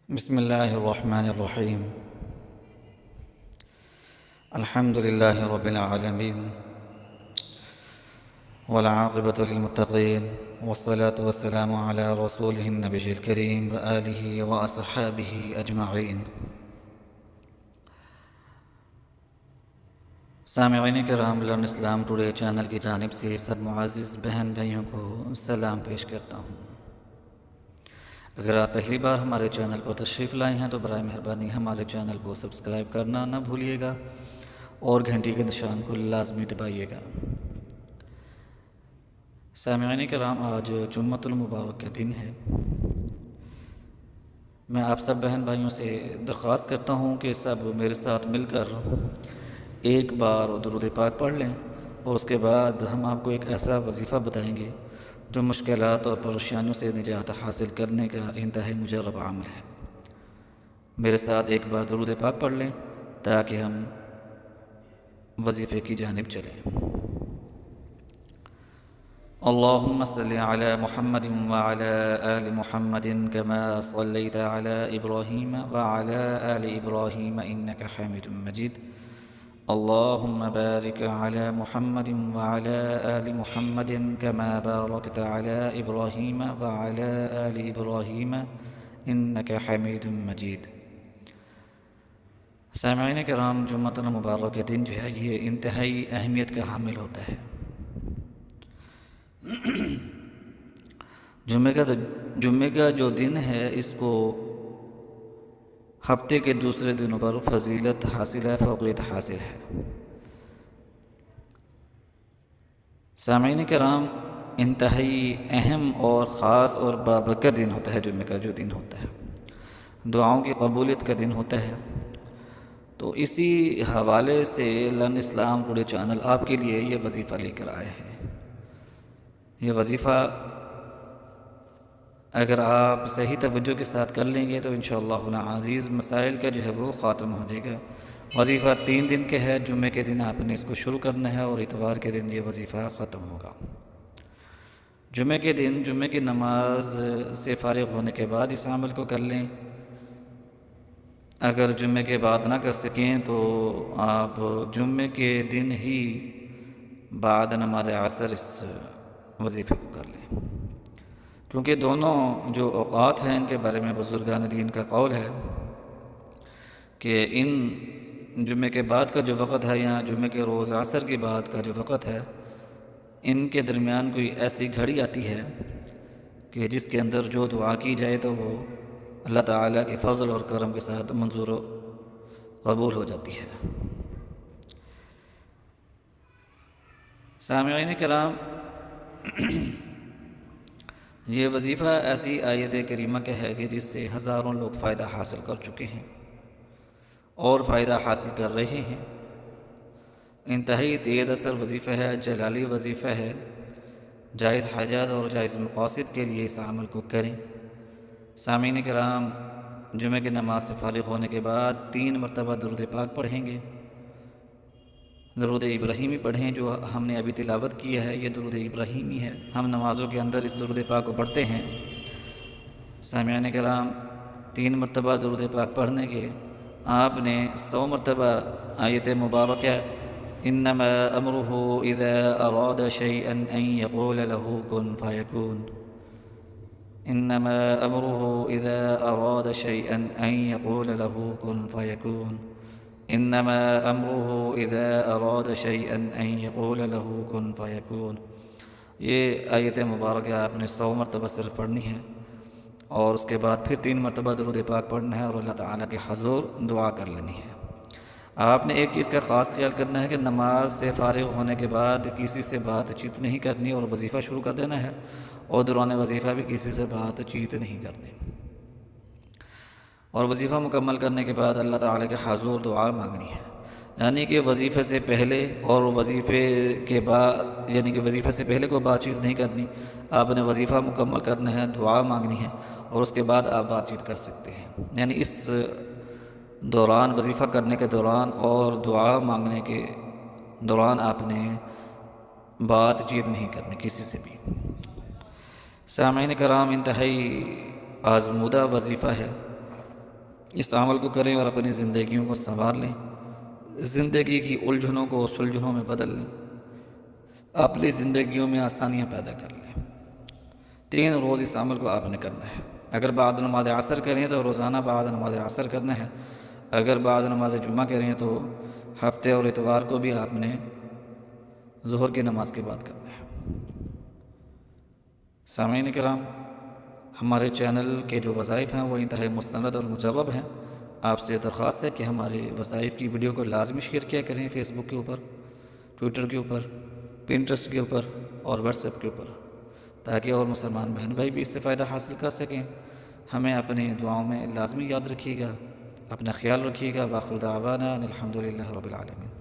بسم الله الرحمن الرحيم. الحمد لله رب العالمين، والعاقبة للمتقين، والصلاة والسلام على رسوله النبي الكريم وآله وأصحابه أجمعين. سامعین کرام، لرن اسلام ٹوڈے چینل کی جانب سے سب معزز بہن بھائیوں کو سلام پیش کرتا ہوں۔ اگر آپ پہلی بار ہمارے چینل پر تشریف لائے ہیں تو برائے مہربانی ہمارے چینل کو سبسکرائب کرنا نہ بھولیے گا اور گھنٹی کے نشان کو لازمی دبائیے گا۔ سامعین کرام، آج جمعۃ المبارک کا دن ہے۔ میں آپ سب بہن بھائیوں سے درخواست کرتا ہوں کہ سب میرے ساتھ مل کر ایک بار درود پاک پڑھ لیں، اور اس کے بعد ہم آپ کو ایک ایسا وظیفہ بتائیں گے جو مشکلات اور پریشانیوں سے نجات حاصل کرنے کا انتہائی مجرب عمل ہے۔ میرے ساتھ ایک بار درود پاک پڑھ لیں تاکہ ہم وظیفے کی جانب چلیں۔ اللہم صلی علی محمد وعلی آل محمد کما صلیت علی ابراہیم وعلی آل ابراہیم انک حمید مجید۔ اللہم بارک علی محمد وعلی آل محمد کما بارکت علی ابراہیم وعلی آل ابراہیم انک حمید مجید۔ سامعین کرام، جمعۃ المبارک کے دن جو ہے یہ انتہائی اہمیت کا حامل ہوتا ہے۔ جمعے کا جو دن ہے اس کو ہفتے کے دوسرے دنوں پر فضیلت حاصل ہے، فوقیت حاصل ہے۔ سامعین کرام، انتہائی اہم اور خاص اور بابرکت دن ہوتا ہے جمعے کا جو دن ہوتا ہے، دعاؤں کی قبولیت کا دن ہوتا ہے۔ تو اسی حوالے سے لرن اسلام ٹوڈے چینل آپ کے لیے یہ وظیفہ لے کر آئے ہیں۔ یہ وظیفہ اگر آپ صحیح توجہ کے ساتھ کر لیں گے تو انشاءاللہ العزیز مسائل کا جو ہے وہ خاتم ہو جائے گا۔ وظیفہ 3 دن کے ہے، جمعے کے دن آپ نے اس کو شروع کرنا ہے اور اتوار کے دن یہ وظیفہ ختم ہوگا۔ جمعے کے دن جمعے کی نماز سے فارغ ہونے کے بعد اس عمل کو کر لیں۔ اگر جمعے کے بعد نہ کر سکیں تو آپ جمعے کے دن ہی بعد نماز عصر اس وظیفے کو کر لیں، کیونکہ دونوں جو اوقات ہیں ان کے بارے میں بزرگان دین کا قول ہے کہ ان جمعے کے بعد کا جو وقت ہے یا جمعے کے روز عصر کے بعد کا جو وقت ہے، ان کے درمیان کوئی ایسی گھڑی آتی ہے کہ جس کے اندر جو دعا کی جائے تو وہ اللہ تعالیٰ کے فضل اور کرم کے ساتھ منظور و قبول ہو جاتی ہے۔ سامعین کرام، یہ وظیفہ ایسی آیت کریمہ کا ہے کہ جس سے ہزاروں لوگ فائدہ حاصل کر چکے ہیں اور فائدہ حاصل کر رہے ہیں۔ انتہائی تیز اثر وظیفہ ہے، جلالی وظیفہ ہے۔ جائز حاجات اور جائز مقاصد کے لیے اس عمل کو کریں۔ سامعین کرام، جمعہ کی نماز سے فارغ ہونے کے بعد 3 مرتبہ درود پاک پڑھیں گے۔ درود ابراہیمی پڑھیں جو ہم نے ابھی تلاوت کیا ہے، یہ درود ابراہیمی ہے۔ ہم نمازوں کے اندر اس درود پاک کو پڑھتے ہیں۔ سامعین کرام، 3 مرتبہ درود پاک پڑھنے کے آپ نے 100 مرتبہ آیت مبارکہ انما امرہ اذا اراد شیئا ان یقول له کن فیکون، انما امرہ اذا اراد شیئا ان یقول له کن فیکون، انما امرہ اذا اراد شیئا ان یقول له کن فیکون۔ یہ آیت مبارکہ آپ نے 100 مرتبہ صرف پڑھنی ہے، اور اس کے بعد پھر 3 مرتبہ درود پاک پڑھنا ہے اور اللہ تعالیٰ کے حضور دعا کر لینی ہے۔ آپ نے ایک چیز کا خاص خیال کرنا ہے کہ نماز سے فارغ ہونے کے بعد کسی سے بات چیت نہیں کرنی اور وظیفہ شروع کر دینا ہے، اور دوران وظیفہ بھی کسی سے بات چیت نہیں کرنی، اور وظیفہ مکمل کرنے کے بعد اللہ تعالیٰ کے حضور دعا مانگنی ہے۔ یعنی کہ وظیفے سے پہلے اور وظیفے کے بعد، یعنی کہ وظیفے سے پہلے کوئی بات چیت نہیں کرنی، آپ نے وظیفہ مکمل کرنا ہے، دعا مانگنی ہے، اور اس کے بعد آپ بات چیت کر سکتے ہیں۔ یعنی اس دوران، وظیفہ کرنے کے دوران اور دعا مانگنے کے دوران آپ نے بات چیت نہیں کرنی کسی سے بھی۔ سامعین کرام، انتہائی آزمودہ وظیفہ ہے، اس عمل کو کریں اور اپنی زندگیوں کو سنوار لیں، زندگی کی الجھنوں کو سلجھنوں میں بدل لیں، اپنی زندگیوں میں آسانیاں پیدا کر لیں۔ 3 روز اس عمل کو آپ نے کرنا ہے۔ اگر بعد نماز عصر کریں تو روزانہ بعد نماز عصر کرنا ہے، اگر بعد نماز جمعہ کریں تو ہفتے اور اتوار کو بھی آپ نے ظہر کی نماز کے بعد کرنا ہے۔ سامعین کرام، ہمارے چینل کے جو وظائف ہیں وہ انتہائی مستند اور مجرب ہیں۔ آپ سے درخواست ہے کہ ہمارے وظائف کی ویڈیو کو لازمی شیئر کیا کریں، فیس بک کے اوپر، ٹویٹر کے اوپر، پنٹرسٹ کے اوپر اور واٹس ایپ کے اوپر، تاکہ اور مسلمان بہن بھائی بھی اس سے فائدہ حاصل کر سکیں۔ ہمیں اپنے دعاؤں میں لازمی یاد رکھیے گا، اپنا خیال رکھیے گا۔ وآخر دعوانا ان الحمد للہ رب العالمین۔